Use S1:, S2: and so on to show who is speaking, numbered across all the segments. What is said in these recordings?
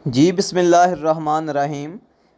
S1: जी बिस्मिल्लाहिर्रहमानिर्रहीम।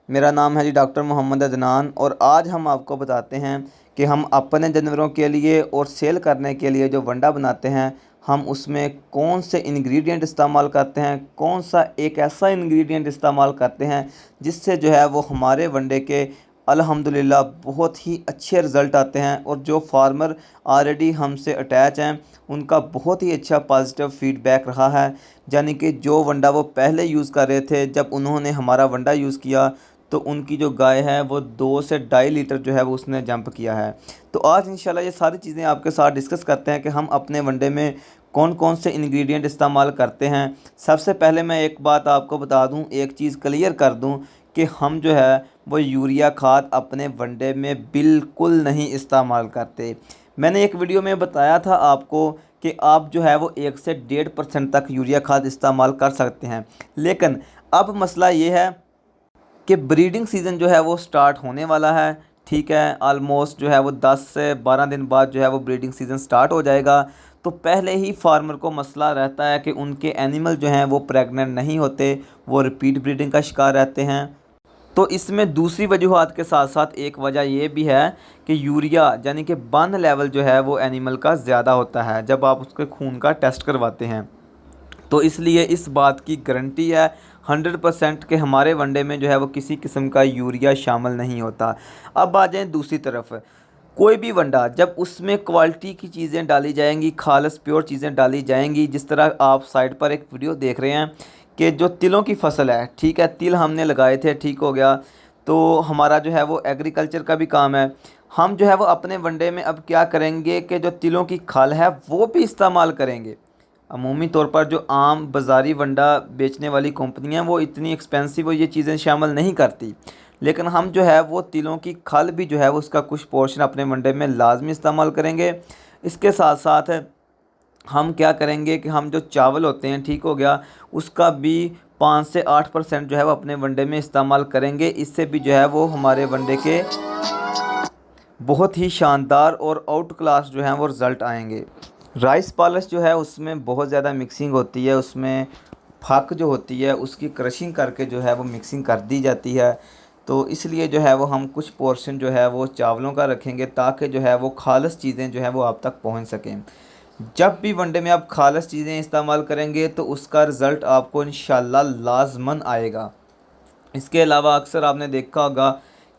S1: मेरा नाम है जी डॉक्टर मोहम्मद अदनान और आज हम आपको बताते हैं कि हम अपने जानवरों के लिए और सेल करने के लिए जो वंडा बनाते हैं हम उसमें कौन से इंग्रेडिएंट इस्तेमाल करते हैं, कौन सा एक ऐसा इंग्रेडिएंट इस्तेमाल करते हैं जिससे जो है वो हमारे वंडे के अल्हम्दुलिल्लाह बहुत ही अच्छे रिज़ल्ट आते हैं और जो फार्मर ऑलरेडी हमसे अटैच हैं उनका बहुत ही अच्छा पॉजिटिव फीडबैक रहा है। यानी कि जो वंडा वो पहले यूज़ कर रहे थे, जब उन्होंने हमारा वंडा यूज़ किया तो उनकी जो गाय है वो 2 से 2.5 लीटर जो है वो उसने जंप किया है। तो आज इंशाल्लाह ये सारी चीज़ें आपके साथ डिस्कस करते हैं कि हम अपने वनडे में कौन कौन से इंग्रेडिएंट इस्तेमाल करते हैं। सबसे पहले मैं एक बात आपको बता दूं, एक चीज़ क्लियर कर दूं कि हम जो है वो यूरिया खाद अपने वनडे में बिल्कुल नहीं इस्तेमाल करते। मैंने एक वीडियो में बताया था आपको कि आप जो है वो 1 से 1.5% तक यूरिया खाद इस्तेमाल कर सकते हैं। लेकिन अब मसला ये है कि ब्रीडिंग सीज़न जो है वो स्टार्ट होने वाला है। ठीक है, ऑलमोस्ट जो है वो 10 से 12 दिन बाद जो है वो ब्रीडिंग सीज़न स्टार्ट हो जाएगा। तो पहले ही फार्मर को मसला रहता है कि उनके एनिमल जो हैं वो प्रेग्नेंट नहीं होते, वो रिपीट ब्रीडिंग का शिकार रहते हैं। तो इसमें दूसरी वजूहात के साथ साथ एक वजह ये भी है कि यूरिया यानी कि बर्न लेवल जो है वो एनिमल का ज़्यादा होता है जब आप उसके खून का टेस्ट करवाते हैं। तो इसलिए इस बात की गारंटी है 100% कि हमारे वनडे में जो है वो किसी किस्म का यूरिया शामिल नहीं होता। अब आ जाएं दूसरी तरफ, कोई भी वंडा जब उसमें क्वालिटी की चीज़ें डाली जाएंगी, खालस प्योर चीज़ें डाली जाएंगी, जिस तरह आप साइड पर एक वीडियो देख रहे हैं कि जो तिलों की फसल है, ठीक है, तिल हमने लगाए थे, ठीक हो गया। तो हमारा जो है वो एग्रीकल्चर का भी काम है। हम जो है वो अपने वनडे में अब क्या करेंगे कि जो तिलों की खल है वो भी इस्तेमाल करेंगे। अमूमी तौर पर जो आम बाज़ारी वंडा बेचने वाली कंपनियां वो इतनी एक्सपेंसिव ये चीज़ें शामिल नहीं करती, लेकिन हम जो है वो तिलों की खल भी जो है वो उसका कुछ पोर्शन अपने वनडे में लाजमी इस्तेमाल करेंगे। इसके साथ साथ हम क्या करेंगे कि हम जो चावल होते हैं, ठीक हो गया, उसका भी 5 से 8% जो है वो अपने वनडे में इस्तेमाल करेंगे। इससे भी जो है वो हमारे वनडे के बहुत ही शानदार और आउट क्लास जो हैं वो रिज़ल्ट आएंगे। राइस पॉलिश जो है उसमें बहुत ज़्यादा मिक्सिंग होती है, उसमें फक जो होती है उसकी क्रशिंग करके जो है वो मिक्सिंग कर दी जाती है। तो इसलिए जो है वो हम कुछ पोर्शन जो है वो चावलों का रखेंगे ताकि जो है वो खालस चीज़ें जो हैं वो आप तक पहुंच सकें। जब भी वनडे में आप खालस चीज़ें इस्तेमाल करेंगे तो उसका रिज़ल्ट आपको इंशाल्लाह लाजमन आएगा। इसके अलावा अक्सर आपने देखा होगा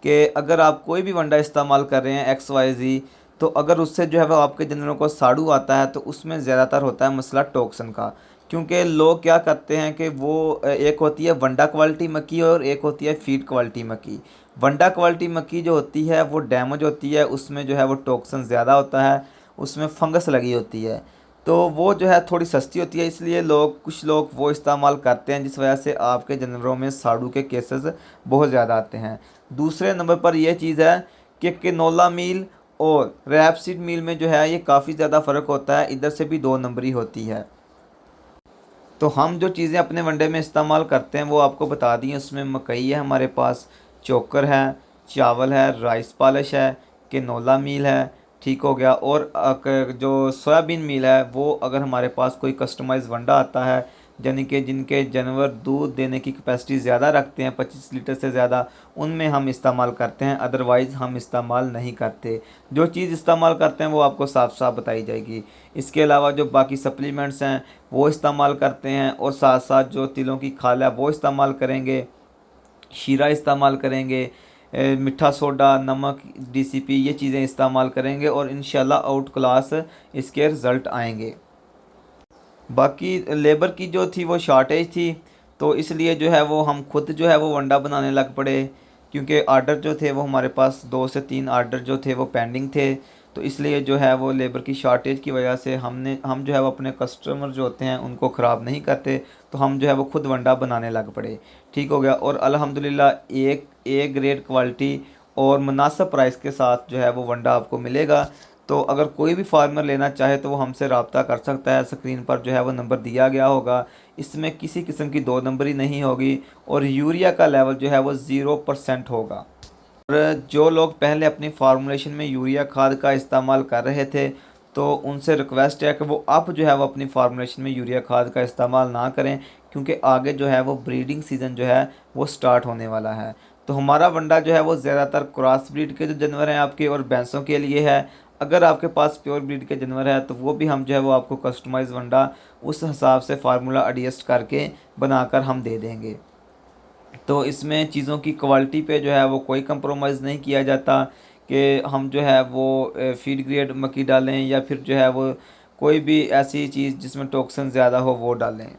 S1: कि अगर आप कोई भी वंडा इस्तेमाल कर रहे हैं एक्स वाई ज़ी, तो अगर उससे जो है वो आपके जानवरों को साड़ू आता है तो उसमें ज़्यादातर होता है मसला टॉक्सिन का। क्योंकि लोग क्या करते हैं कि वो एक होती है वंडा क्वालिटी मक्की और एक होती है फीड क्वालिटी मक्की। वंडा क्वालिटी मक्की जो होती है वो डैमेज होती है, उसमें जो है वो टॉक्सिन ज़्यादा होता है, उसमें फंगस लगी होती है। तो वो जो है थोड़ी सस्ती होती है, इसलिए कुछ लोग वो इस्तेमाल करते हैं, जिस वजह से आपके जानवरों में साड़ू के केसेस बहुत ज़्यादा आते हैं। दूसरे नंबर पर यह चीज़ है कि किनोला मील और रैपसीड मील में जो है ये काफ़ी ज़्यादा फ़र्क होता है, इधर से भी 2 नंबरी होती है। तो हम जो चीज़ें अपने वनडे में इस्तेमाल करते हैं वो आपको बता दी हैं। उसमें मकई है हमारे पास, चोकर है, चावल है, राइस पॉलिश है, किनोला मील है, ठीक हो गया। और जो सोयाबीन मील है वो अगर हमारे पास कोई कस्टमाइज़ वंडा आता है, यानी कि जिनके जानवर दूध देने की कैपेसिटी ज़्यादा रखते हैं, 25 लीटर से ज़्यादा, उनमें हम इस्तेमाल करते हैं, अदरवाइज़ हम इस्तेमाल नहीं करते। जो चीज़ इस्तेमाल करते हैं वो आपको साफ साफ बताई जाएगी। इसके अलावा जो बाकी सप्लीमेंट्स हैं वो इस्तेमाल करते हैं, और साथ साथ जो तिलों की खाल है वो इस्तेमाल करेंगे, शीरा इस्तेमाल करेंगे, मीठा सोडा, नमक, डीसीपी, ये चीज़ें इस्तेमाल करेंगे और इंशाल्लाह आउट क्लास इसके रिज़ल्ट आएंगे। बाकी लेबर की जो थी वो शॉर्टेज थी, तो इसलिए जो है वो हम खुद जो है वो वंडा बनाने लग पड़े, क्योंकि आर्डर जो थे वो हमारे पास 2 से 3 आर्डर जो थे वो पेंडिंग थे। तो इसलिए जो है वो लेबर की शॉर्टेज की वजह से हम जो है वो अपने कस्टमर जो होते हैं उनको ख़राब नहीं करते, तो हम जो है वो खुद वंडा बनाने लग पड़े, ठीक हो गया। और अल्हम्दुलिल्लाह एक ए ग्रेड क्वालिटी और मुनासिब प्राइस के साथ जो है वो वंडा आपको मिलेगा। तो अगर कोई भी फार्मर लेना चाहे तो वो हमसे रब्ता कर सकता है। स्क्रीन पर जो है वो नंबर दिया गया होगा, इसमें किसी किस्म की 2 नंबरी नहीं होगी, और यूरिया का लेवल जो है वो 0% होगा। और जो लोग पहले अपनी फार्मूलेशन में यूरिया खाद का इस्तेमाल कर रहे थे, तो उनसे रिक्वेस्ट है कि वो अब जो है वो अपनी फार्मूलेशन में यूरिया खाद का इस्तेमाल ना करें, क्योंकि आगे जो है वो ब्रीडिंग सीज़न जो है वो स्टार्ट होने वाला है। तो हमारा वंडा जो है वो ज़्यादातर क्रॉस ब्रीड के जो जानवर हैं आपके और भैंसों के लिए है। अगर आपके पास प्योर ब्रीड के जानवर है तो वो भी हम जो है वो आपको कस्टमाइज़ वंडा उस हिसाब से फार्मूला एडजस्ट करके बनाकर हम दे देंगे। तो इसमें चीज़ों की क्वालिटी पे जो है वो कोई कंप्रोमाइज़ नहीं किया जाता कि हम जो है वो फीड ग्रेड मक्की डालें या फिर जो है वो कोई भी ऐसी चीज़ जिसमें टॉक्सिन ज़्यादा हो वो डालें।